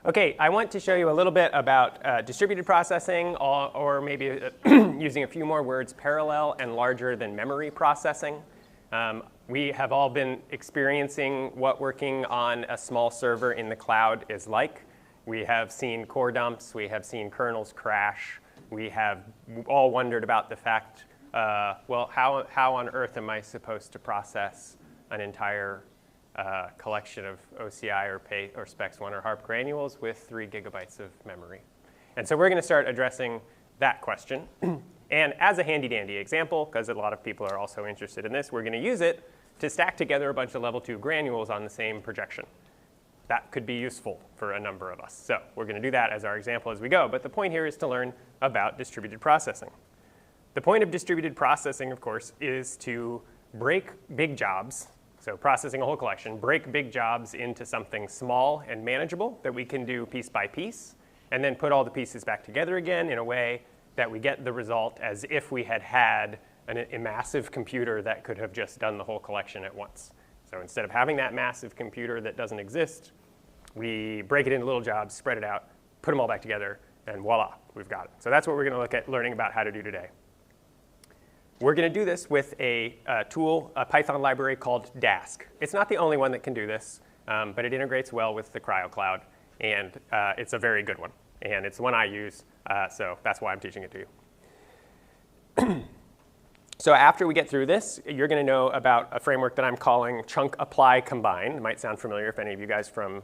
Okay, I want to show you a little bit about distributed processing, or maybe using a few more words, parallel and larger than memory processing. We have all been experiencing what working on a small server in the cloud is like. We have seen core dumps, we have seen kernels crash, we have all wondered about the fact, well, how on earth am I supposed to process an entire collection of OCI or Spex1 or HARP granules with 3 gigabytes of memory. And so we're going to start addressing that question. And as a handy-dandy example, because a lot of people are also interested in this, we're going to use it to stack together a bunch of level 2 granules on the same projection. That could be useful for a number of us. So we're going to do that as our example as we go. But the point here is to learn about distributed processing. The point of distributed processing, of course, is to break big jobs. So processing a whole collection, break big jobs into something small and manageable that we can do piece by piece, and then put all the pieces back together again in a way that we get the result as if we had had a massive computer that could have just done the whole collection at once. So instead of having that massive computer that doesn't exist, we break it into little jobs, spread it out, put them all back together, and voila, we've got it. So that's what we're going to look at learning about how to do today. We're going to do this with a tool, a Python library called Dask. It's not the only one that can do this, but it integrates well with the CryoCloud, and it's a very good one. And it's the one I use, so that's why I'm teaching it to you. So after we get through this, you're going to know about a framework that I'm calling Chunk Apply Combine. It might sound familiar if any of you guys from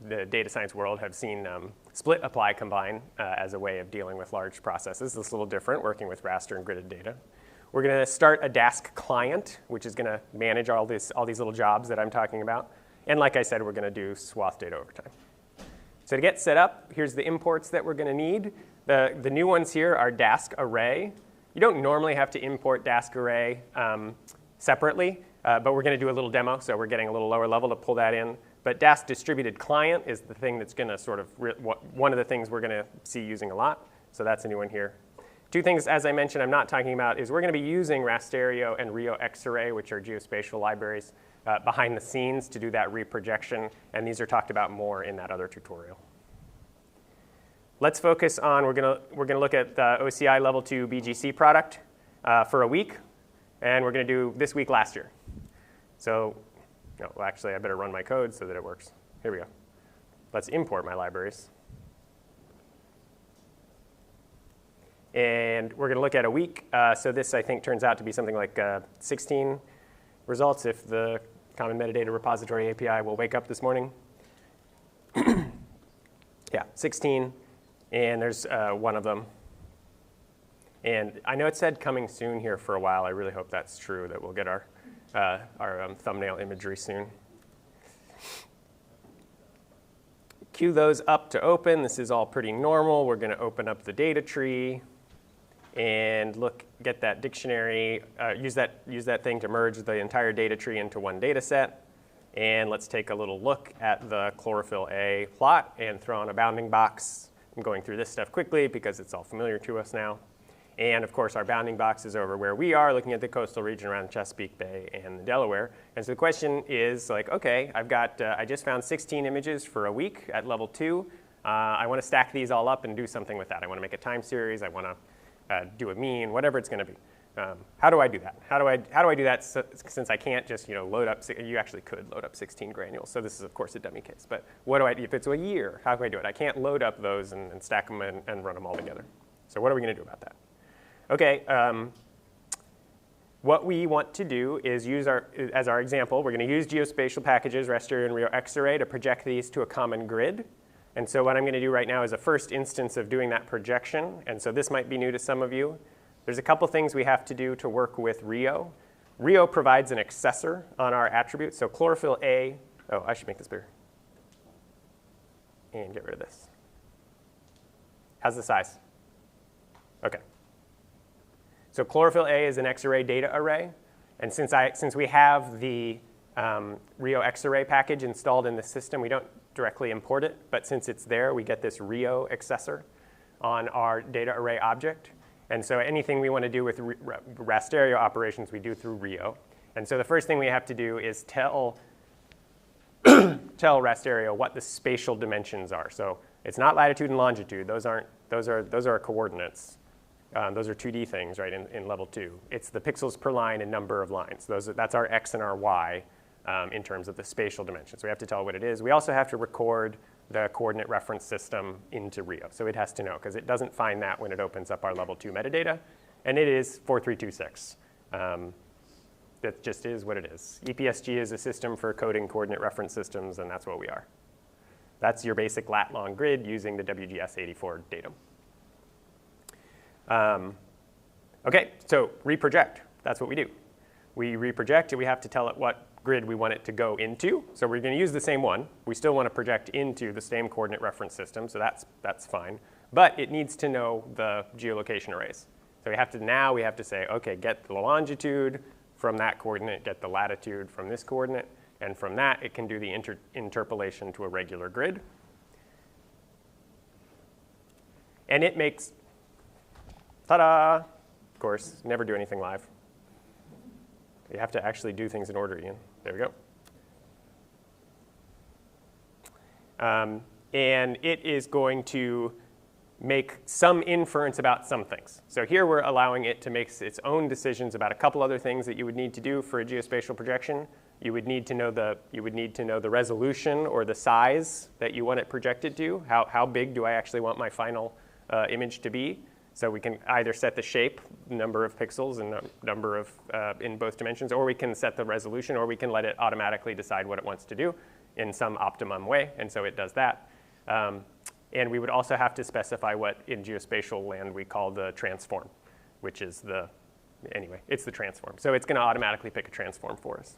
the data science world have seen Split Apply Combine as a way of dealing with large processes. It's a little different, working with raster and gridded data. We're going to start a Dask client, which is going to manage all these little jobs that I'm talking about. And like I said, we're going to do swath data over time. So to get set up, here's the imports that we're going to need. The new ones here are Dask Array. You don't normally have to import Dask Array separately, but we're going to do a little demo, so we're getting a little lower level to pull that in. But Dask Distributed Client is the thing that's going to sort of, one of the things we're going to see using a lot. So that's a new one here. Two things, as I mentioned, I'm not talking about is we're going to be using Rasterio and Rio Xarray, which are geospatial libraries, behind the scenes to do that reprojection. And these are talked about more in that other tutorial. Let's focus on, we're going to look at the OCI Level 2 BGC product for a week. And we're going to do this week last year. So, no, well, actually, I better run my code so that it works. Here we go. Let's import my libraries. And we're going to look at a week. So this, I think, turns out to be something like 16 results if the Common Metadata Repository API will wake up this morning. Yeah, 16. And there's one of them. And I know it said coming soon here for a while. I really hope that's true, that we'll get our thumbnail imagery soon. Queue those up to open. This is all pretty normal. We're going to open up the data tree and get that dictionary, use that thing to merge the entire data tree into one data set. And let's take a little look at the chlorophyll A plot and throw on a bounding box. I'm going through this stuff quickly because it's all familiar to us now. And of course, our bounding box is over where we are, looking at the coastal region around Chesapeake Bay and the Delaware. And so the question is like, OK, I just found 16 images for a week at level 2. I want to stack these all up and do something with that. I want to make a time series. I want to do a mean, whatever it's going to be. How do I do that? How do I do that since I can't just load up? You actually could load up 16 granules. So this is, of course, a dummy case. But what do I do if it's a year? How do I do it? I can't load up those and stack them and run them all together. So what are we going to do about that? OK, what we want to do is use as our example, we're going to use geospatial packages, Rasterio and Rio Xarray, to project these to a common grid. And so what I'm going to do right now is a first instance of doing that projection. And so this might be new to some of you. There's a couple things we have to do to work with Rio. Rio provides an accessor on our attributes. So chlorophyll A, oh, I should make this bigger. And get rid of this. How's the size? OK. So chlorophyll A is an Xarray data array. And since we have the Rio Xarray package installed in the system, we don't directly import it. But since it's there, we get this Rio accessor on our data array object. And so anything we want to do with Rasterio operations, we do through Rio. And so the first thing we have to do is tell tell rasterio what the spatial dimensions are. So it's not latitude and longitude. Those are coordinates. Those are 2D things, right, in level 2. It's the pixels per line and number of lines. That's our x and our y in terms of the spatial dimensions. So we have to tell what it is. We also have to record the coordinate reference system into Rio. So it has to know, because it doesn't find that when it opens up our level 2 metadata. And it is 4326. That just is what it is. EPSG is a system for coding coordinate reference systems, and that's what we are. That's your basic lat-long grid using the WGS84 datum. OK, so reproject. That's what we do. We reproject, and we have to tell it what grid we want it to go into. So we're going to use the same one. We still want to project into the same coordinate reference system, so that's fine. But it needs to know the geolocation arrays. So we have to say, OK, get the longitude from that coordinate, get the latitude from this coordinate, and from that, it can do the interpolation to a regular grid. And it makes, ta-da! Of course, never do anything live. You have to actually do things in order, Ian. There we go. And it is going to make some inference about some things. So here we're allowing it to make its own decisions about a couple other things that you would need to do for a geospatial projection. You would need to know the resolution or the size that you want it projected to. How big do I actually want my final image to be? So we can either set the shape, number of pixels, and number of in both dimensions, or we can set the resolution, or we can let it automatically decide what it wants to do in some optimum way, and so it does that. And we would also have to specify what in geospatial land we call the transform, which is it's the transform. So it's going to automatically pick a transform for us.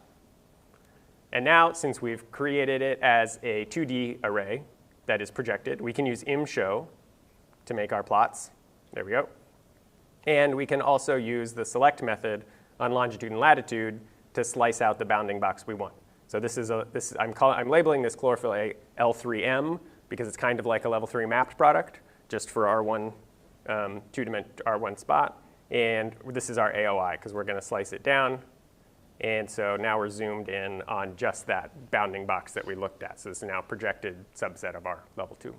And now, since we've created it as a 2D array that is projected, we can use imshow to make our plots. There we go. And we can also use the select method on longitude and latitude to slice out the bounding box we want. So I'm labeling this chlorophyll A L3M because it's kind of like a level 3 mapped product, just for our one R1 spot. And this is our AOI, because we're going to slice it down. And so now we're zoomed in on just that bounding box that we looked at. So this is now a projected subset of our level 2.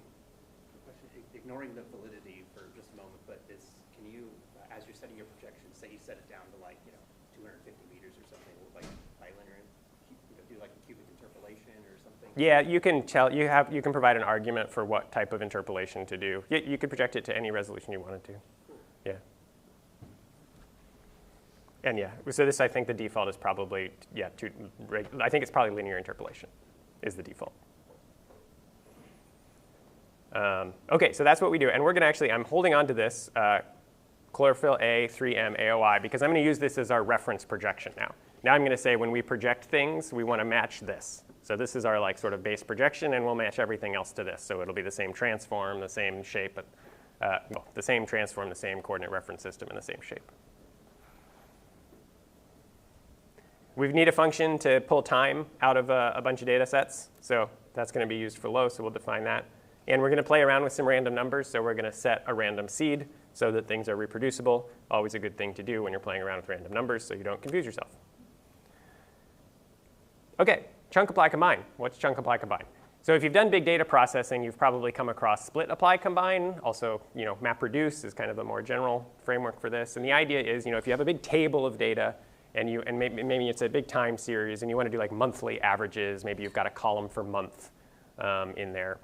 Question, ignoring the validity for just a moment, but can you, as you're setting your projection, say you set it down to 250 meters or something, like bilinear, do like a cubic interpolation or something? Yeah, you can provide an argument for what type of interpolation to do. You could project it to any resolution you wanted to. Cool. Yeah. And yeah, so this, I think the default is probably, I think it's probably linear interpolation is the default. OK, so that's what we do. And we're going to actually, I'm holding on to this chlorophyll A 3M AOI because I'm going to use this as our reference projection now. Now I'm going to say when we project things, we want to match this. So this is our sort of base projection, and we'll match everything else to this. So it'll be the same transform, the same shape, the same transform, the same coordinate reference system, and the same shape. We need a function to pull time out of a bunch of data sets. So that's going to be used for low, so we'll define that. And we're going to play around with some random numbers. So we're going to set a random seed so that things are reproducible. Always a good thing to do when you're playing around with random numbers so you don't confuse yourself. OK, chunk apply combine. What's chunk apply combine? So if you've done big data processing, you've probably come across split apply combine. Also, map reduce is kind of a more general framework for this. And the idea is, if you have a big table of data, and maybe it's a big time series, and you want to do monthly averages. Maybe you've got a column for month in there.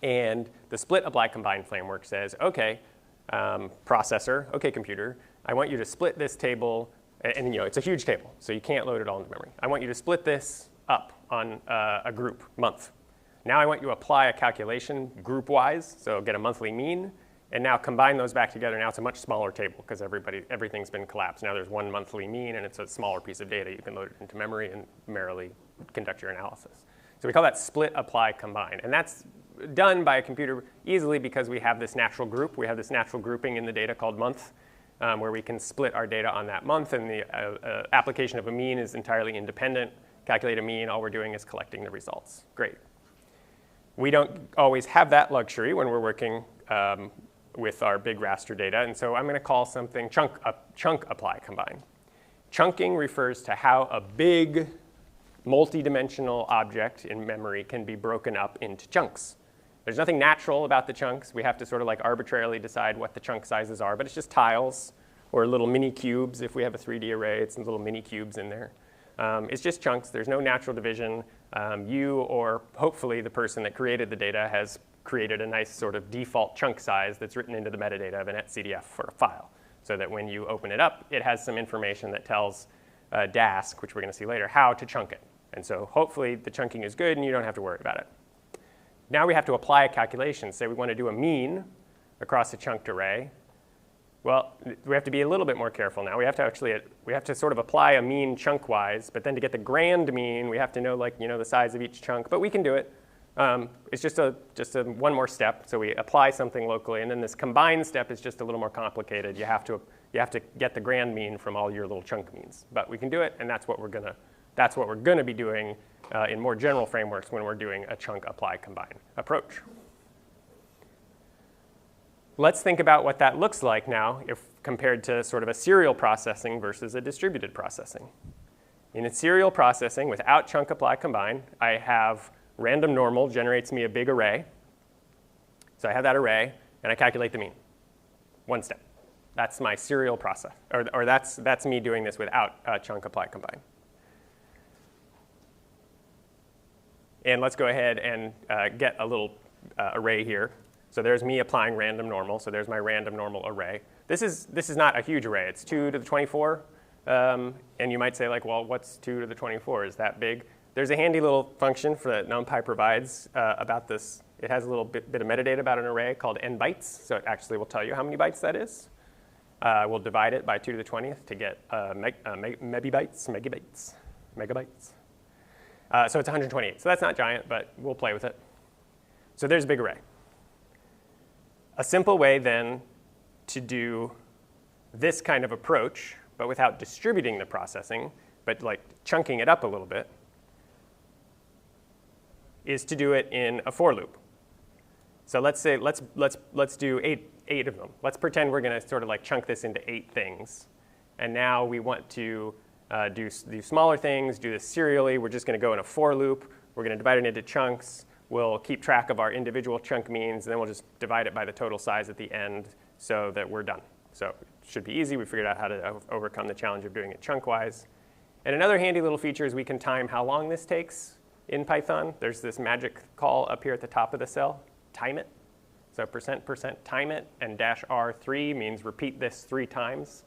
And the split apply combine framework says, OK, processor, OK, computer, I want you to split this table. And it's a huge table, so you can't load it all into memory. I want you to split this up on a group month. Now I want you to apply a calculation group-wise, so get a monthly mean. And now combine those back together. Now it's a much smaller table because everything's been collapsed. Now there's one monthly mean, and it's a smaller piece of data. You can load it into memory and merrily conduct your analysis. So we call that split, apply, combine. And that's done by a computer easily because we have this natural group. We have this natural grouping in the data called month, where we can split our data on that month. And the application of a mean is entirely independent. Calculate a mean. All we're doing is collecting the results. Great. We don't always have that luxury when we're working with our big raster data. And so I'm going to call something chunk apply combine. Chunking refers to how a big multi-dimensional object in memory can be broken up into chunks. There's nothing natural about the chunks. We have to sort of like arbitrarily decide what the chunk sizes are, but it's just tiles or little mini cubes. If we have a 3D array, it's little mini cubes in there. It's just chunks. There's no natural division. You, or hopefully the person that created the data, has created a nice sort of default chunk size that's written into the metadata of an etcdf for a file, so that when you open it up, it has some information that tells Dask, which we're going to see later, how to chunk it. And so hopefully the chunking is good and you don't have to worry about it. Now we have to apply a calculation. Say we want to do a mean across a chunked array. Well, we have to be a little bit more careful now. We have to sort of apply a mean chunk-wise, but then to get the grand mean, we have to know, like, the size of each chunk. But we can do it. It's just one more step. So we apply something locally, and then this combine step is just a little more complicated. You have to get the grand mean from all your little chunk means. But we can do it, and that's what we're gonna be doing in more general frameworks when we're doing a chunk apply combine approach. Let's think about what that looks like now if compared to sort of a serial processing versus a distributed processing. In a serial processing without chunk apply combine, I have random normal generates me a big array. So I have that array, and I calculate the mean. One step. That's my serial process, or that's me doing this without chunk apply combine. And let's go ahead and get a little array here. So there's me applying random normal. So there's my random normal array. This is not a huge array. It's 2 to the 24. And you might say, like, well, what's 2 to the 24? Is that big? There's a handy little function that NumPy provides about this. It has a little bit of metadata about an array called n bytes. So it actually will tell you how many bytes that is. We'll divide it by 2 to the 20th to get megabytes. So it's 128. So that's not giant, but we'll play with it. So there's a big array. A simple way then to do this kind of approach, but without distributing the processing, but like chunking it up a little bit, is to do it in a for loop. So let's say let's do eight of them. Let's pretend we're going to sort of like chunk this into 8 things, and now we want to do smaller things, do this serially. We're just going to go in a for loop. We're going to divide it into chunks. We'll keep track of our individual chunk means, and then we'll just divide it by the total size at the end so that we're done. So it should be easy. We figured out how to overcome the challenge of doing it chunk-wise. And another handy little feature is we can time how long this takes in Python. There's this magic call up here at the top of the cell, time it. So %% time it, and -R3 means repeat this 3 times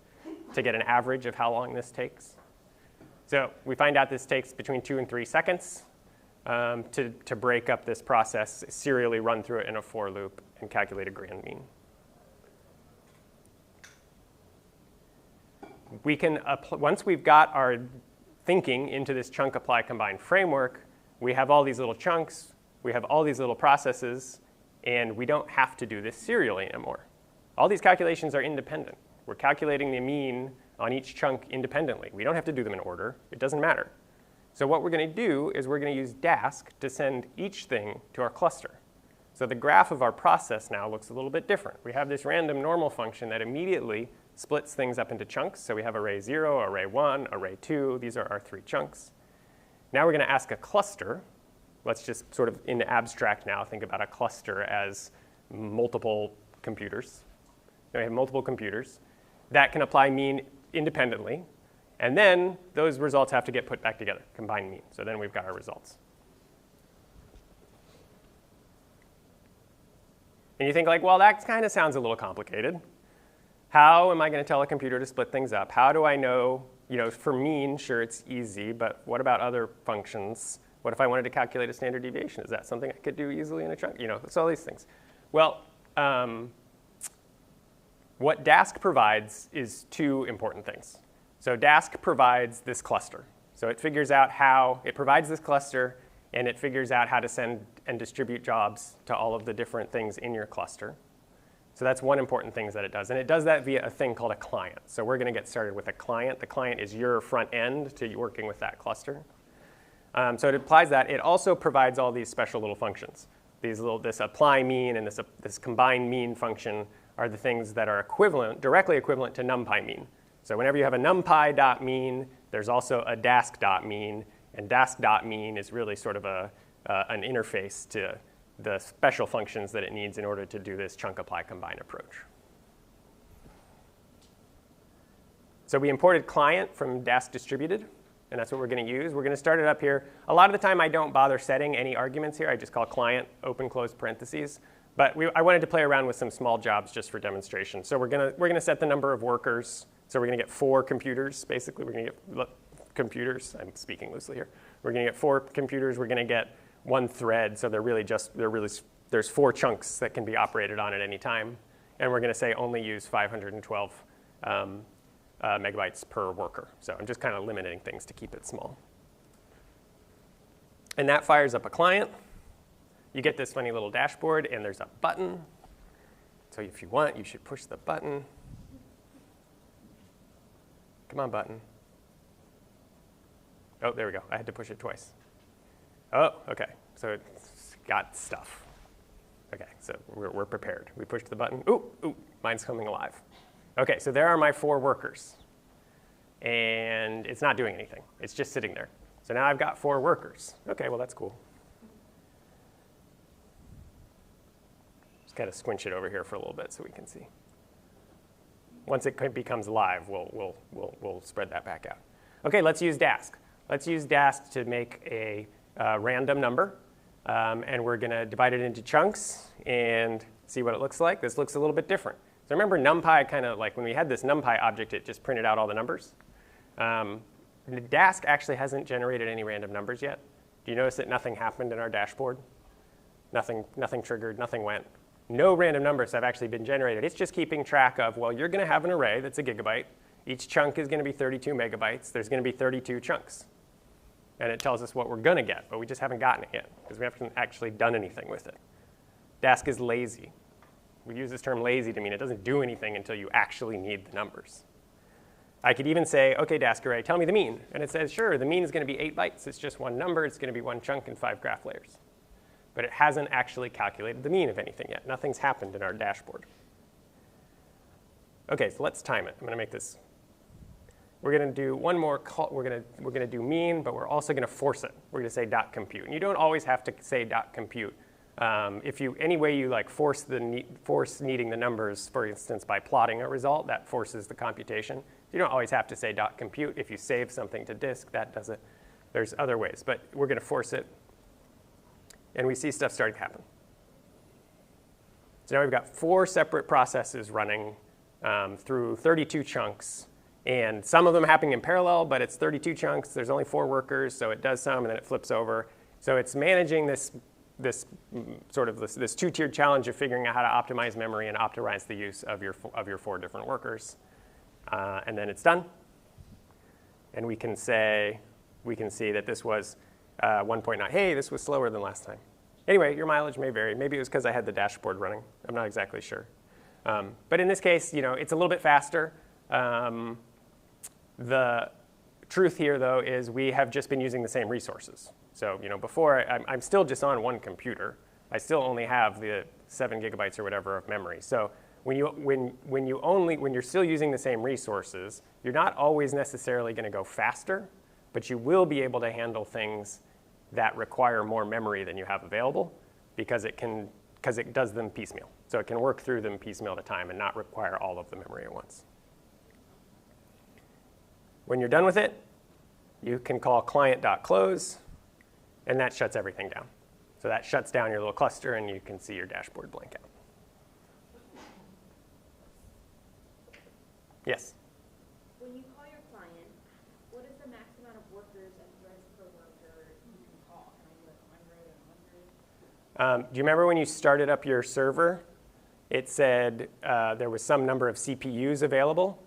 to get an average of how long this takes. So we find out this takes between 2 and 3 seconds. To break up this process, serially run through it in a for loop, and calculate a grand mean. We can once we've got our thinking into this chunk apply combine framework, we have all these little chunks, we have all these little processes, and we don't have to do this serially anymore. All these calculations are independent. We're calculating the mean on each chunk independently. We don't have to do them in order. It doesn't matter. So what we're going to do is we're going to use Dask to send each thing to our cluster. So the graph of our process now looks a little bit different. We have this random normal function that immediately splits things up into chunks. So we have array 0, array 1, array 2. These are our 3 chunks. Now we're going to ask a cluster. Let's just sort of in abstract now think about a cluster as multiple computers. Now we have multiple computers that can apply mean independently. And then those results have to get put back together, combine mean. So then we've got our results. And you think, like, well, that kind of sounds a little complicated. How am I going to tell a computer to split things up? How do I know, for mean, sure, it's easy, but what about other functions? What if I wanted to calculate a standard deviation? Is that something I could do easily in a chunk? It's all these things. Well, what Dask provides is 2 important things. So Dask provides this cluster. So it figures out it provides this cluster, and it figures out how to send and distribute jobs to all of the different things in your cluster. So that's one important thing that it does. And it does that via a thing called a client. So we're going to get started with a client. The client is your front end to working with that cluster. So it applies that. It also provides all these special little functions. This apply mean and this combine mean function are the things that are directly equivalent to NumPy mean. So whenever you have a numpy.mean, there's also a dask.mean, And dask.mean is really sort of an interface to the special functions that it needs in order to do this chunk apply combine approach. So we imported client from Dask distributed, and that's what we're going to use. We're going to start it up here. A lot of the time I don't bother setting any arguments here. I just call client open close parentheses. But I wanted to play around with some small jobs just for demonstration. So we're going to set the number of workers. So we're going to get 4 computers, basically. We're going to get computers. I'm speaking loosely here. We're going to get 4 computers. We're going to get 1 thread. So there's 4 chunks that can be operated on at any time. And we're going to say only use 512 megabytes per worker. So I'm just kind of limiting things to keep it small. And that fires up a client. You get this funny little dashboard, and there's a button. So if you want, you should push the button. Come on, button. Oh, there we go. I had to push it twice. Oh, OK. So it's got stuff. OK, so we're prepared. We pushed the button. Ooh, mine's coming alive. OK, so there are my 4 workers. And it's not doing anything. It's just sitting there. So now I've got 4 workers. OK, well, that's cool. Just kind of squinch it over here for a little bit so we can see. Once it becomes live, we'll spread that back out. OK, let's use Dask. Let's use Dask to make a random number. And we're going to divide it into chunks and see what it looks like. This looks a little bit different. So remember NumPy kind of like when we had this NumPy object, it just printed out all the numbers. Dask actually hasn't generated any random numbers yet. Do you notice that nothing happened in our dashboard? Nothing triggered, nothing went. No random numbers have actually been generated. It's just keeping track of, well, you're going to have an array that's a gigabyte. Each chunk is going to be 32 megabytes. There's going to be 32 chunks. And it tells us what we're going to get, but we just haven't gotten it yet because we haven't actually done anything with it. Dask is lazy. We use this term lazy to mean it doesn't do anything until you actually need the numbers. I could even say, OK, Dask array, tell me the mean. And it says, sure, the mean is going to be 8 bytes. It's just one number. It's going to be one chunk and 5 graph layers. But it hasn't actually calculated the mean of anything yet. Nothing's happened in our dashboard. OK, so let's time it. I'm going to make this. We're going to do one more call. We're going to do mean, but we're also going to force it. We're going to say .compute. And you don't always have to say .compute. Any way you like force needing the numbers, for instance, by plotting a result, that forces the computation. You don't always have to say .compute. If you save something to disk, that does it. There's other ways, but we're going to force it. And we see stuff starting to happen. So now we've got 4 separate processes running through 32 chunks. And some of them happening in parallel, but it's 32 chunks. There's only 4 workers, so it does some, and then it flips over. So it's managing this two-tiered challenge of figuring out how to optimize memory and optimize the use of your 4 different workers. And then it's done. And we can see that this was 1.9. Hey, this was slower than last time. Anyway, your mileage may vary. Maybe it was because I had the dashboard running. I'm not exactly sure. But in this case, it's a little bit faster. The truth here, though, is we have just been using the same resources. So before, I'm still just on 1 computer. I still only have the 7 gigabytes or whatever of memory. So when you're still using the same resources, you're not always necessarily going to go faster, but you will be able to handle things that require more memory than you have available because it does them piecemeal. So it can work through them piecemeal at a time and not require all of the memory at once. When you're done with it, you can call client.close, and that shuts everything down. So that shuts down your little cluster, and you can see your dashboard blank out. Yes? When you call your client, what is the max amount of workers and threads per worker you can call? Can I do like 100 and 100? Do you remember when you started up your server, it said there was some number of CPUs available?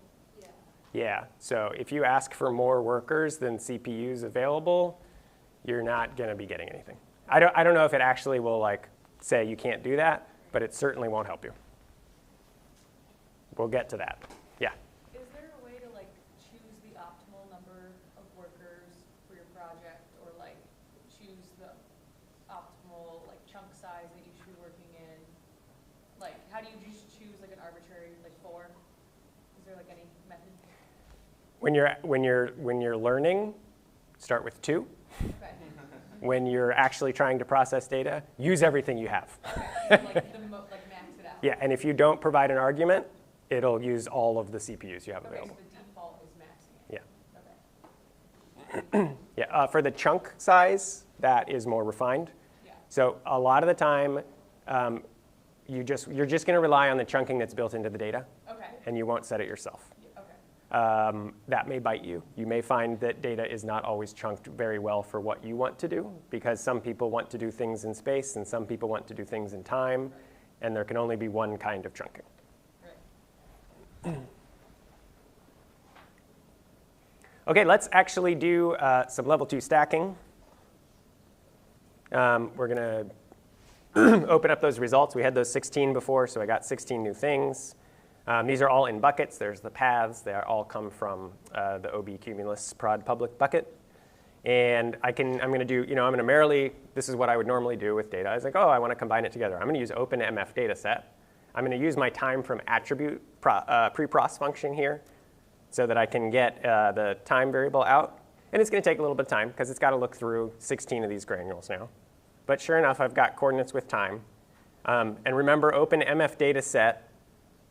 Yeah, so if you ask for more workers than CPUs available, you're not going to be getting anything. I don't know if it actually will say you can't do that, but it certainly won't help you. We'll get to that. Yeah. Is there a way to choose the optimal number of workers for your project, or choose the optimal chunk size that you should be working in? How do you just choose an arbitrary 4? Is there any method? When you're learning, start with 2. Okay. When you're actually trying to process data, use everything you have. Like max it out. Yeah, and if you don't provide an argument, it'll use all of the CPUs you have Okay, so available. the default is maxing it. Yeah. Okay. Yeah, for the chunk size, that is more refined. Yeah. So a lot of the time, you're just going to rely on the chunking that's built into the data, Okay. and you won't set it yourself. Okay. That may bite you. You may find that data is not always chunked very well for what you want to do, because some people want to do things in space and some people want to do things in time, and there can only be one kind of chunking. Right. Okay, let's actually do some level 2 stacking. We're going to open up those results. We had those 16 before, so I got 16 new things. These are all in buckets. There's the paths. They all come from the OB Cumulus prod public bucket. And I'm going to do, I'm going to merely, this is what I would normally do with data. I was like, oh, I want to combine it together. I'm going to use OpenMF dataset. I'm going to use my time from attribute preproc function here so that I can get the time variable out. And it's going to take a little bit of time because it's got to look through 16 of these granules now. But sure enough, I've got coordinates with time. And remember, OpenMF dataset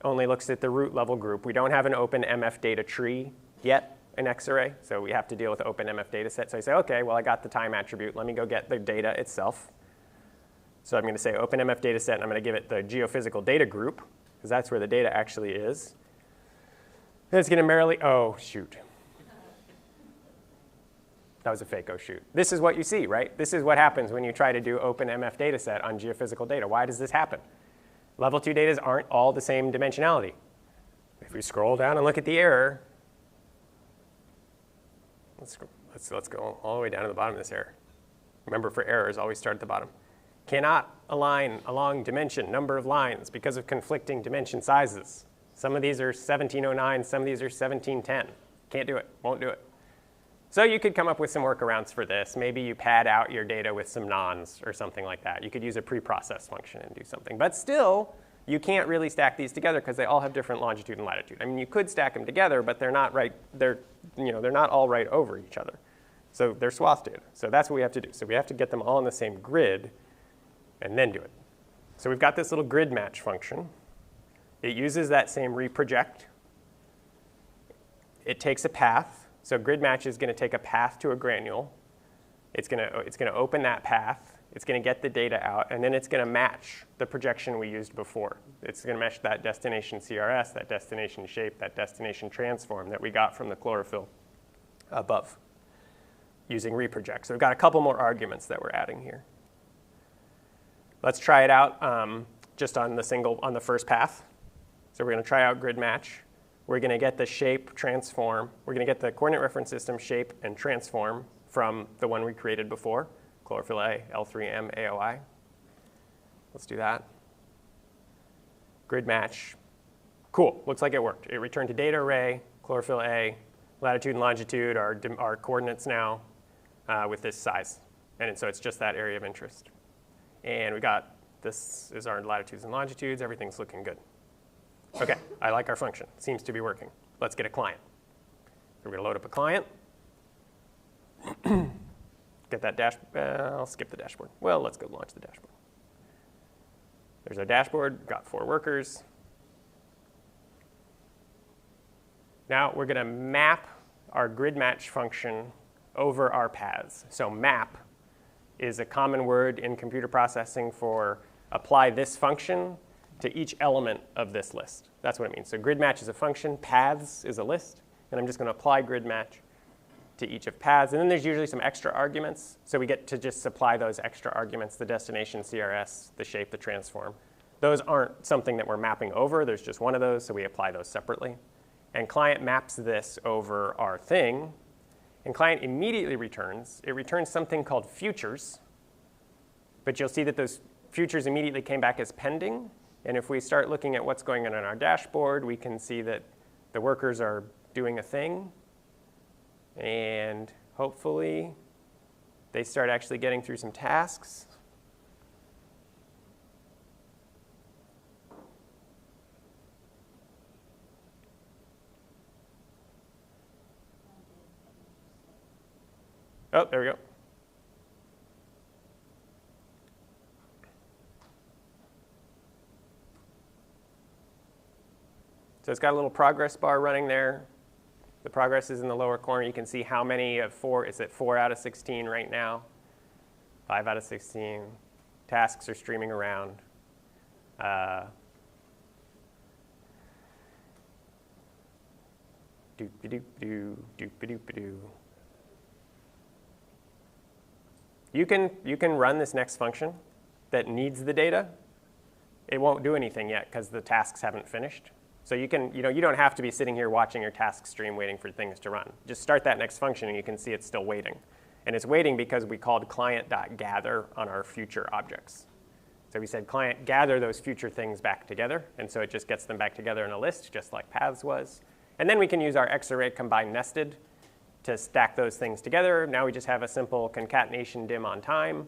only looks at the root level group. We don't have an OpenMF data tree yet in Xarray, so we have to deal with OpenMF dataset. So I say, okay, well, I got the time attribute. Let me go get the data itself. So I'm going to say OpenMF dataset, and I'm going to give it the geophysical data group, because that's where the data actually is. And it's going to merely, oh, shoot. That was a fake oh, shoot. This is what you see, right? This is what happens when you try to do OpenMF dataset on geophysical data. Why does this happen? Level 2 data aren't all the same dimensionality. If we scroll down and look at the error, let's go all the way down to the bottom of this error. Remember, for errors, always start at the bottom. Cannot align along dimension, number of lines, because of conflicting dimension sizes. Some of these are 1709, some of these are 1710. Can't do it, won't do it. So you could come up with some workarounds for this. Maybe you pad out your data with some nons or something like that. You could use a preprocess function and do something. But still, you can't really stack these together because they all have different longitude and latitude. I mean, you could stack them together, but they're not right. They're not all right over each other. So they're swath data. So that's what we have to do. So we have to get them all in the same grid and then do it. So we've got this little grid match function. It uses that same reproject. It takes a path. So grid match is going to take a path to a granule. It's going to open that path. It's going to get the data out, and then it's going to match the projection we used before. It's going to match that destination CRS, that destination shape, that destination transform that we got from the chlorophyll above using reproject. So we've got a couple more arguments that we're adding here. Let's try it out just on the first path. So we're going to try out grid match. We're going to get the shape transform. We're going to get the coordinate reference system shape and transform from the one we created before, chlorophyll A, L3M, AOI. Let's do that. Grid match. Cool, looks like it worked. It returned to data array, chlorophyll A, latitude and longitude are coordinates now with this size. And so it's just that area of interest. And we got, this is our latitudes and longitudes. Everything's looking good. OK, I like our function. Seems to be working. Let's get a client. So we're going to load up a client. Get that I'll skip the dashboard. Well, let's go launch the dashboard. There's our dashboard. We've got 4 workers. Now we're going to map our grid match function over our paths. So map is a common word in computer processing for apply this function to each element of this list. That's what it means. So grid match is a function, paths is a list, and I'm just going to apply grid match to each of paths. And then there's usually some extra arguments. So we get to just supply those extra arguments, the destination CRS, the shape, the transform. Those aren't something that we're mapping over. There's just one of those, so we apply those separately. And client maps this over our thing. And client immediately returns. It returns something called futures. But you'll see that those futures immediately came back as pending. And if we start looking at what's going on our dashboard, we can see that the workers are doing a thing. And hopefully, they start actually getting through some tasks. Oh, there we go. So it's got a little progress bar running there. The progress is in the lower corner. You can see how many of 4, it's at 4 out of 16 right now, 5 out of 16. Tasks are streaming around. Doop-a-doop-a-doo, doop-a-doop-a-doo. You can run this next function that needs the data. It won't do anything yet because the tasks haven't finished. So you don't have to be sitting here watching your task stream waiting for things to run. Just start that next function and you can see it's still waiting. And it's waiting because we called client.gather on our future objects. So we said client gather those future things back together. And so it just gets them back together in a list, just like paths was. And then we can use our xarray combine nested to stack those things together. Now we just have a simple concatenation dim on time.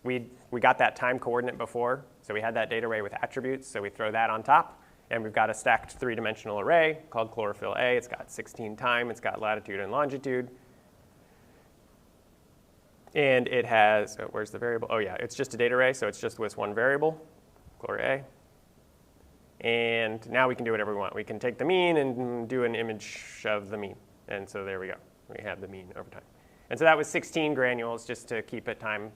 We got that time coordinate before, so we had that data array with attributes, so we throw that on top. And we've got a stacked 3-dimensional array called chlorophyll A. It's got 16 time, it's got latitude and longitude. And it has, where's the variable? Oh yeah, it's just a data array, so it's just with one variable, chlor A. And now we can do whatever we want. We can take the mean and do an image of the mean. And so there we go. We have the mean over time. And so that was 16 granules just to keep it to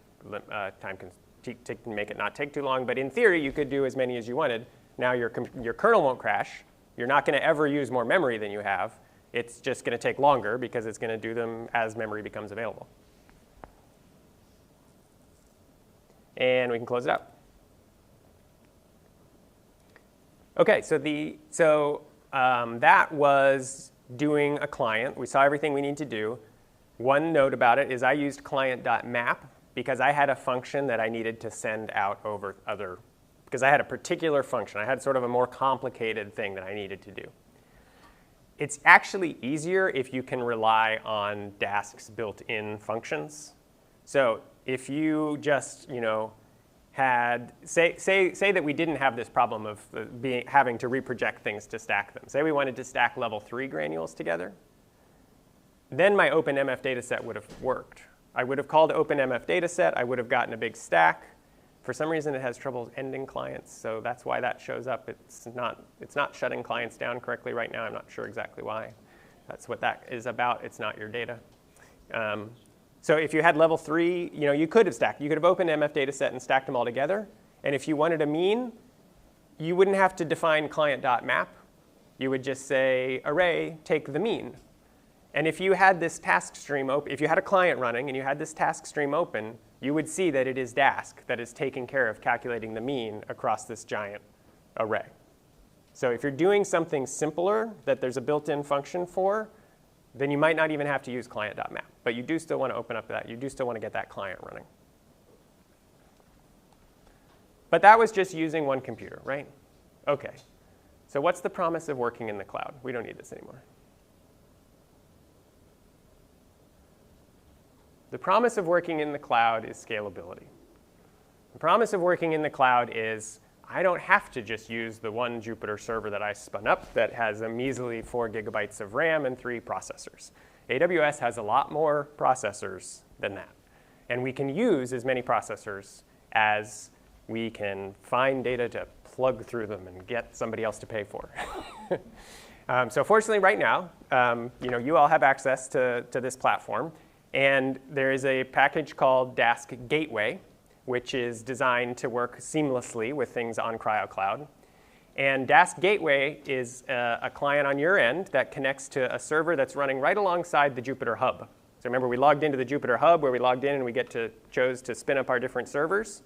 make it not take too long. But in theory, you could do as many as you wanted. Now your kernel won't crash. You're not going to ever use more memory than you have. It's just going to take longer because it's going to do them as memory becomes available. And we can close it out. OK, so that was doing a client. We saw everything we need to do. One note about it is I used client.map because I had a function that I needed to send out over other, because I had a particular function. I had sort of a more complicated thing that I needed to do. It's actually easier if you can rely on Dask's built-in functions. So if you just, had, say that we didn't have this problem of having to reproject things to stack them. Say we wanted to stack level 3 granules together. Then my OpenMF dataset would have worked. I would have called OpenMF dataset. I would have gotten a big stack. For some reason, it has trouble ending clients, so that's why that shows up. It's not shutting clients down correctly right now. I'm not sure exactly why. That's what that is about. It's not your data. So if you had level 3, you could have stacked. You could have opened MF dataset and stacked them all together. And if you wanted a mean, you wouldn't have to define client.map. You would just say, array, take the mean. And if you had this task stream open, if you had a client running and you had this task stream open, you would see that it is Dask that is taking care of calculating the mean across this giant array. So if you're doing something simpler that there's a built-in function for, then you might not even have to use client.map. But you do still want to open up that. You do still want to get that client running. But that was just using one computer, right? OK. So what's the promise of working in the cloud? We don't need this anymore. The promise of working in the cloud is scalability. The promise of working in the cloud is I don't have to just use the one Jupyter server that I spun up that has a measly 4 gigabytes of RAM and 3 processors. AWS has a lot more processors than that. And we can use as many processors as we can find data to plug through them and get somebody else to pay for. So fortunately, right now, you all have access to this platform. And there is a package called Dask Gateway, which is designed to work seamlessly with things on CryoCloud. And Dask Gateway is a client on your end that connects to a server that's running right alongside the Jupyter Hub. So remember, we logged into the Jupyter Hub where we logged in and we chose to spin up our different servers.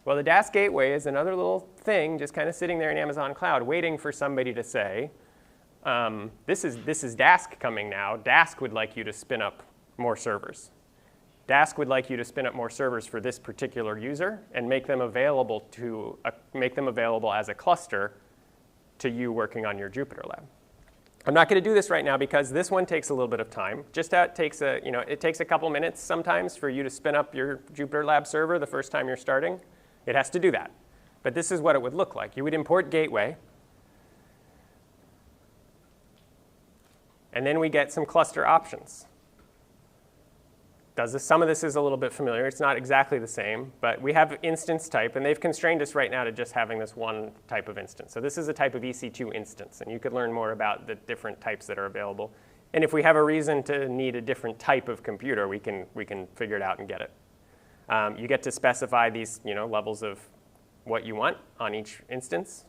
Well, the Dask Gateway is another little thing just kind of sitting there in Amazon Cloud waiting for somebody to say, this is Dask coming now. Dask would like you to spin up more servers. Dask would like you to spin up more servers for this particular user and make them available as a cluster to you working on your Jupyter Lab. I'm not going to do this right now because this one takes a little bit of time. It takes a couple minutes sometimes for you to spin up your Jupyter Lab server the first time you're starting. It has to do that. But this is what it would look like. You would import Gateway. And then we get some cluster options. does this. Some of this is a little bit familiar. It's not exactly the same, but we have instance type, and they've constrained us right now to just having this one type of instance. So this is a type of EC2 instance, and you could learn more about the different types that are available. And if we have a reason to need a different type of computer, we can figure it out and get it. You get to specify these levels of what you want on each instance.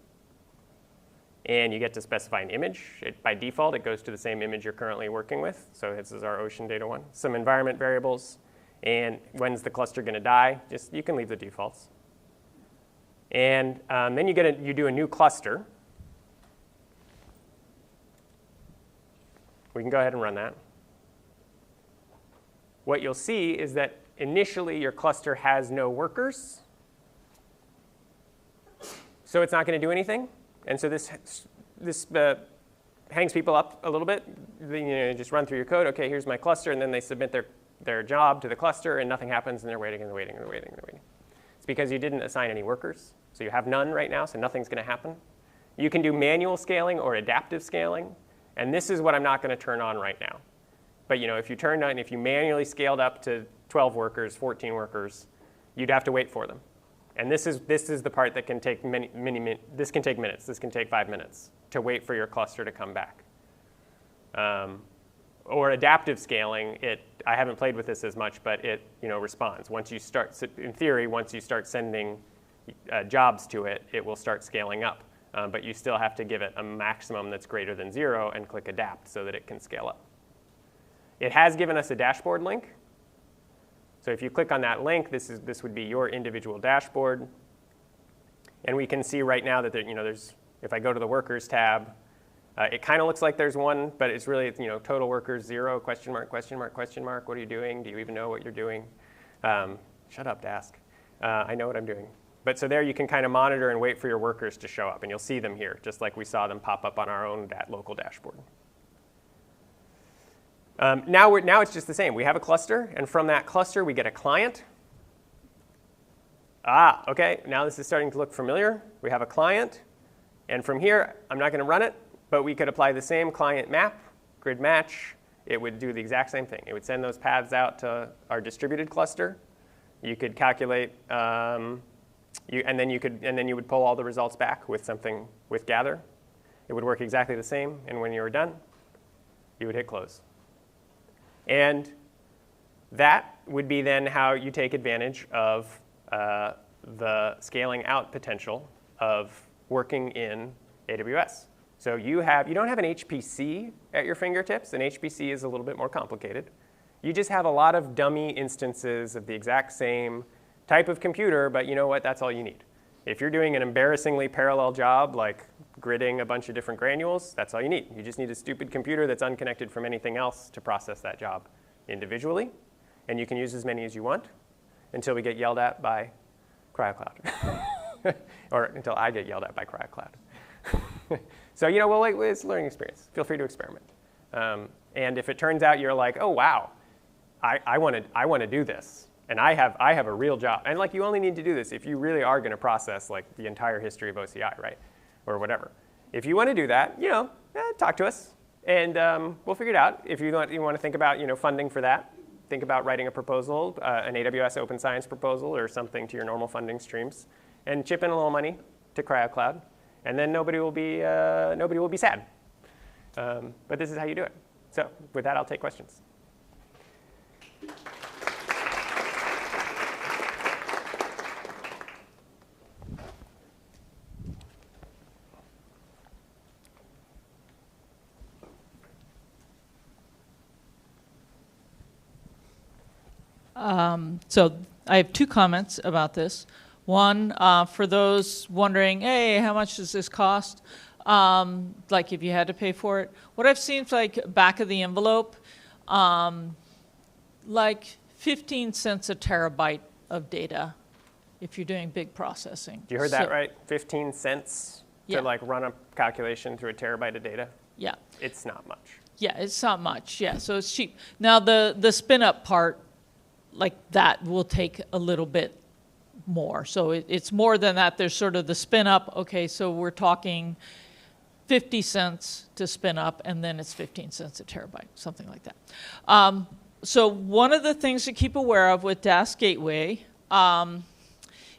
And you get to specify an image. By default, it goes to the same image you're currently working with. So this is our ocean data one. Some environment variables. And when's the cluster going to die? You can leave the defaults. And then you do a new cluster. We can go ahead and run that. What you'll see is that initially your cluster has no workers. So it's not going to do anything. And so this hangs people up a little bit. You just run through your code. OK, here's my cluster. And then they submit their job to the cluster, and nothing happens. And they're waiting, and they're waiting, and they're waiting, and they're waiting. It's because you didn't assign any workers. So you have none right now, so nothing's going to happen. You can do manual scaling or adaptive scaling. And this is what I'm not going to turn on right now. But if you manually scaled up to 12 workers, 14 workers, you'd have to wait for them. And this is the part that can take this can take minutes. This can take 5 minutes to wait for your cluster to come back. Or adaptive scaling, I haven't played with this as much, but it responds. Once you start, in theory, once you start sending jobs to it, it will start scaling up. But you still have to give it a maximum that's greater than 0 and click adapt so that it can scale up. It has given us a dashboard link. So if you click on that link, this would be your individual dashboard. And we can see right now that there's, if I go to the workers tab, it kind of looks like there's one, but it's really total workers 0, question mark, question mark, question mark. What are you doing? Do you even know what you're doing? Shut up, Dask. I know what I'm doing. But so there you can kind of monitor and wait for your workers to show up. And you'll see them here, just like we saw them pop up on our own local dashboard. Now it's just the same. We have a cluster, and from that cluster, we get a client. OK, now this is starting to look familiar. We have a client. And from here, I'm not going to run it, but we could apply the same client map, grid match. It would do the exact same thing. It would send those paths out to our distributed cluster. You could calculate, and then you would pull all the results back with something with gather. It would work exactly the same. And when you were done, you would hit close. And that would be then how you take advantage of the scaling out potential of working in AWS. So you don't have an HPC at your fingertips. An HPC is a little bit more complicated. You just have a lot of dummy instances of the exact same type of computer, but you know what? That's all you need. If you're doing an embarrassingly parallel job, like gridding a bunch of different granules, that's all you need. You just need a stupid computer that's unconnected from anything else to process that job individually. And you can use as many as you want until we get yelled at by CryoCloud. Or until I get yelled at by CryoCloud. So, it's a learning experience. Feel free to experiment. And if it turns out you're like, oh, wow, I want to do this. And I have a real job. And you only need to do this if you really are going to process the entire history of OCI, right? Or whatever. If you want to do that, talk to us. And we'll figure it out. If you want to think about funding for that, think about writing a proposal, an AWS Open Science proposal or something to your normal funding streams, and chip in a little money to CryoCloud. And then nobody will be sad. But this is how you do it. So with that, I'll take questions. So I have 2 comments about this. One, for those wondering, hey, how much does this cost? If you had to pay for it. What I've seen is back of the envelope, 15 cents a terabyte of data if you're doing big processing. You heard that right? 15 cents Yeah. to run a calculation through a terabyte of data? Yeah. It's not much. Yeah, it's not much. Yeah, so it's cheap. Now the spin up part, that will take a little bit more. So it's more than that. There's sort of the spin up. Okay, so we're talking 50 cents to spin up, and then it's 15 cents a terabyte, something like that. So one of the things to keep aware of with Dask Gateway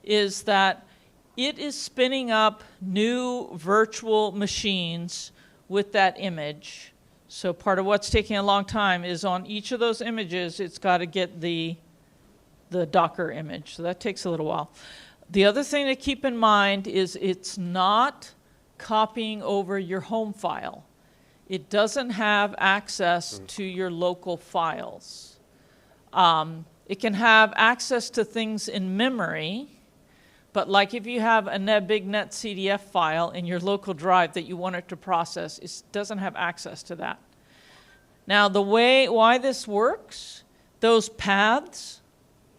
is that it is spinning up new virtual machines with that image. So part of what's taking a long time is on each of those images, it's got to get the Docker image. So that takes a little while. The other thing to keep in mind is it's not copying over your home file. It doesn't have access to your local files. It can have access to things in memory, but like if you have a big netcdf file in your local drive that you want it to process, it doesn't have access to that. Now why this works, those paths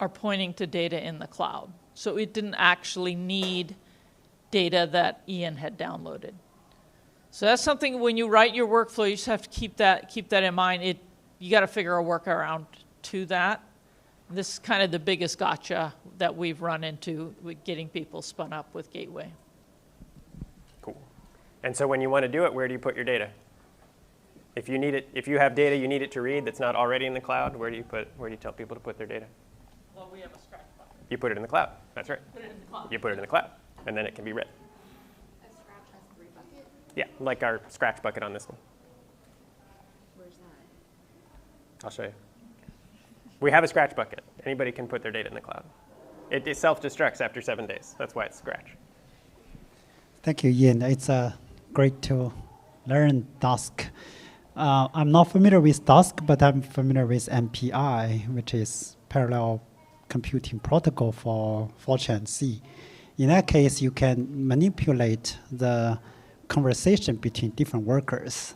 are pointing to data in the cloud. So it didn't actually need data that Ian had downloaded. So that's something when you write your workflow, you just have to keep that in mind. You got to figure a workaround to that. This is kind of the biggest gotcha that we've run into with getting people spun up with Gateway. Cool. And so when you want to do it, where do you put your data? If you need it, if you have data you need it to read that's not already in the cloud, where do you tell people to put their data? Well, we have a Scratch bucket. You put it in the cloud. That's right. Put it in the cloud. You put it in the cloud, and then it can be read. A Scratch has 3 buckets? Yeah, like our Scratch bucket on this one. Where's that? I'll show you. We have a Scratch bucket. Anybody can put their data in the cloud. It self-destructs after 7 days. That's why it's Scratch. Thank you, Ian. It's great to learn Dask. I'm not familiar with Dask, but I'm familiar with MPI, which is Parallel Computing Protocol for Fortran C. In that case, you can manipulate the conversation between different workers.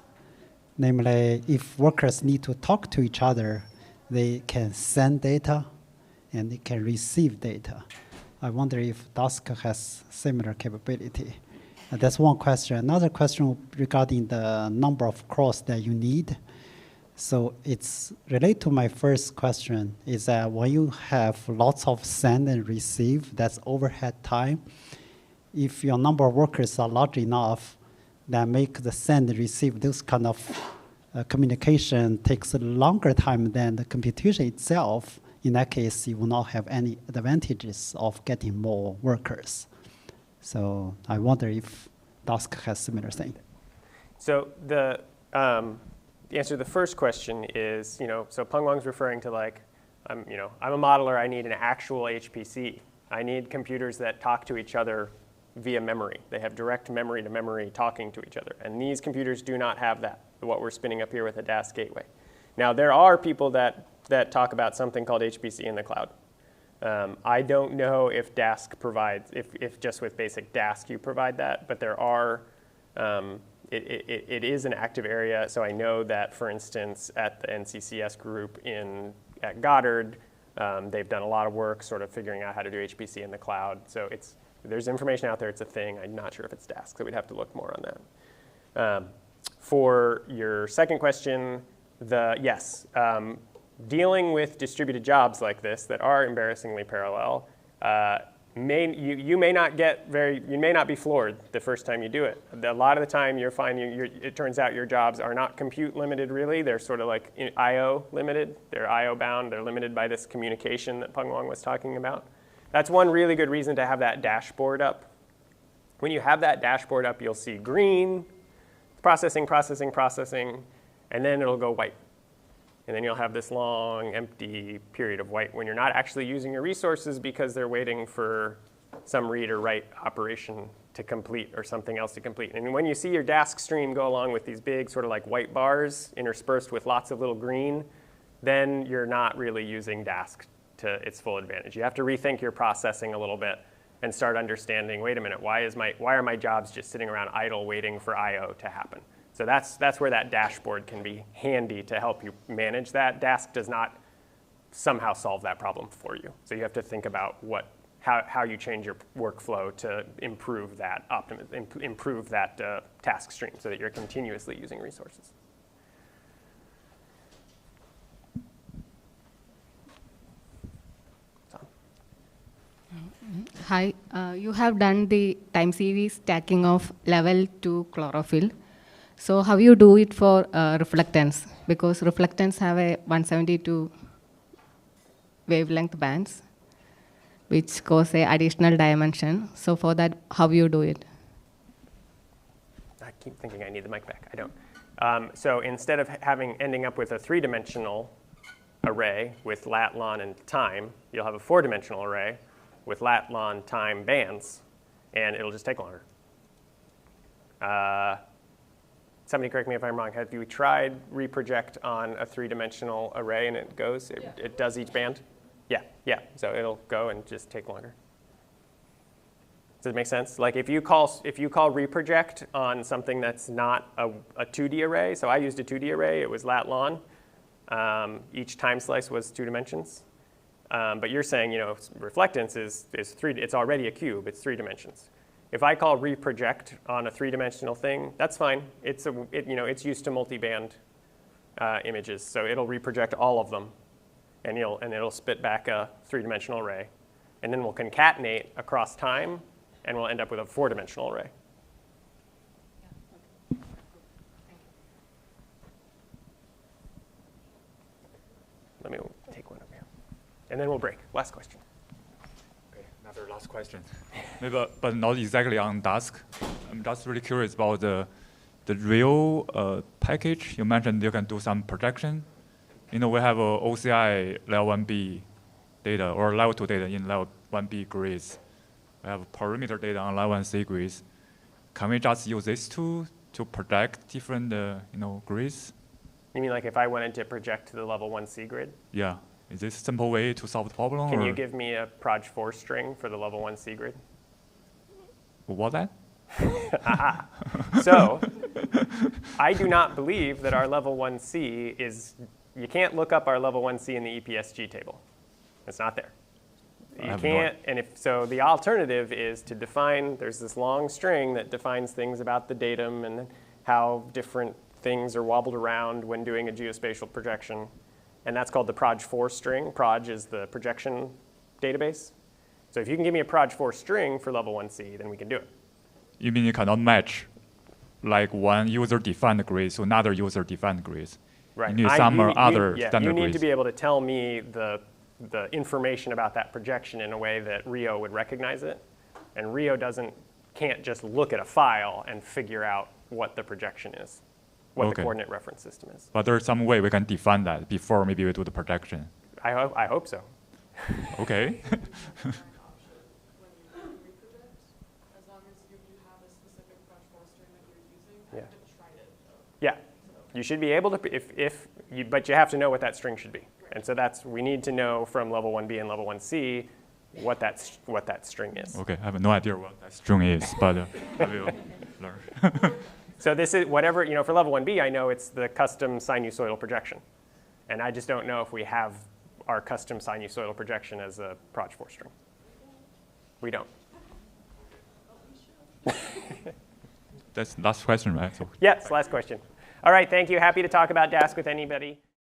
Namely, if workers need to talk to each other, they can send data and they can receive data. I wonder if Dask has similar capability. That's one question. Another question regarding the number of cores that you need. So it's related to my first question, is that when you have lots of send and receive, that's overhead time. If your number of workers are large enough, that make the send and receive, this kind of communication takes a longer time than the computation itself. In that case, you will not have any advantages of getting more workers. So I wonder if Dask has similar thing. So the answer to the first question is, so Peng Wang's referring to like, I'm a modeler, I need an actual HPC. I need computers that talk to each other via memory. They have direct memory to memory talking to each other. And these computers do not have that, what we're spinning up here with a Dask gateway. Now, there are people that talk about something called HPC in the cloud. I don't know if Dask provides, if just with basic Dask you provide that, but there are, it is an active area. So I know that, for instance, at the NCCS group at Goddard, they've done a lot of work sort of figuring out how to do HPC in the cloud. So there's information out there, it's a thing. I'm not sure if it's Dask, so we'd have to look more on that. For your second question, yes. Dealing with distributed jobs like this that are embarrassingly parallel, you may not be floored the first time you do it. A lot of the time you're finding, it turns out your jobs are not compute limited really, they're sort of like IO limited, they're IO bound, they're limited by this communication that Peng Wang was talking about. That's one really good reason to have that dashboard up. When you have that dashboard up, you'll see green, processing, processing, processing, and then it'll go white. And then you'll have this long, empty period of white when you're not actually using your resources because they're waiting for some read or write operation to complete or something else to complete. And when you see your Dask stream go along with these big sort of like white bars interspersed with lots of little green, then you're not really using Dask to its full advantage. You have to rethink your processing a little bit and start understanding, wait a minute, why are my jobs just sitting around idle waiting for IO to happen? So that's where that dashboard can be handy to help you manage that. Dask does not somehow solve that problem for you. So you have to think about how you change your workflow to improve that task stream so that you're continuously using resources. Hi, you have done the time series stacking of level 2 chlorophyll. So how you do it for reflectance? Because reflectance have a 172 wavelength bands, which cause a additional dimension. So for that, how you do it? I keep thinking I need the mic back. I don't. So instead of ending up with a three-dimensional array with lat, lon, and time, you'll have a four-dimensional array with lat, lon, time bands, and it'll just take longer. Somebody correct me if I'm wrong. Have you tried reproject on a three-dimensional array and it goes? It does each band? Yeah. So it'll go and just take longer. Does it make sense? Like if you call reproject on something that's not a 2D array, so I used a 2D array, it was lat lon. Each time slice was 2 dimensions. But you're saying, reflectance is it's already a cube, it's 3 dimensions. If I call reproject on a 3-dimensional thing, that's fine. It's used to multiband images, so it'll reproject all of them, and it'll spit back a 3-dimensional array, and then we'll concatenate across time, and we'll end up with a 4-dimensional array. Let me take one up here, and then we'll break. Last question. Another last question, maybe, but not exactly on Dask. I'm just really curious about the real package. You mentioned you can do some projection. We have a OCI level 1B data or level 2 data in level 1B grids. We have perimeter data on level 1C grids. Can we just use this tool to project different grids? You mean like if I wanted to project to the level 1C grid? Yeah. Is this a simple way to solve the problem? Can you give me a proj4 string for the level 1C grid? What that? So, I do not believe that our level 1C you can't look up our level 1C in the EPSG table. It's not there. You can't, and so the alternative is to define, there's this long string that defines things about the datum and how different things are wobbled around when doing a geospatial projection. And that's called the proj4 string. Proj is the projection database. So if you can give me a proj4 string for level 1C, then we can do it. You mean you cannot match like one user-defined grid to another user-defined grid? Right. You need some other standard you need grids. to be able to tell me the information about that projection in a way that Rio would recognize it. And Rio can't just look at a file and figure out what the projection is, what the coordinate reference system is. But there's some way we can define that before maybe we do the projection. I hope so. Okay. Yeah, you should be able to, but you have to know what that string should be. And so we need to know from level 1B and level 1C what that string is. Okay, I have no idea what that string is, but I will learn. So this is whatever, for level 1B, I know it's the custom sinusoidal projection. And I just don't know if we have our custom sinusoidal projection as a proj4 string. We don't. That's last question, right? So Yes, last question. All right, thank you. Happy to talk about Dask with anybody.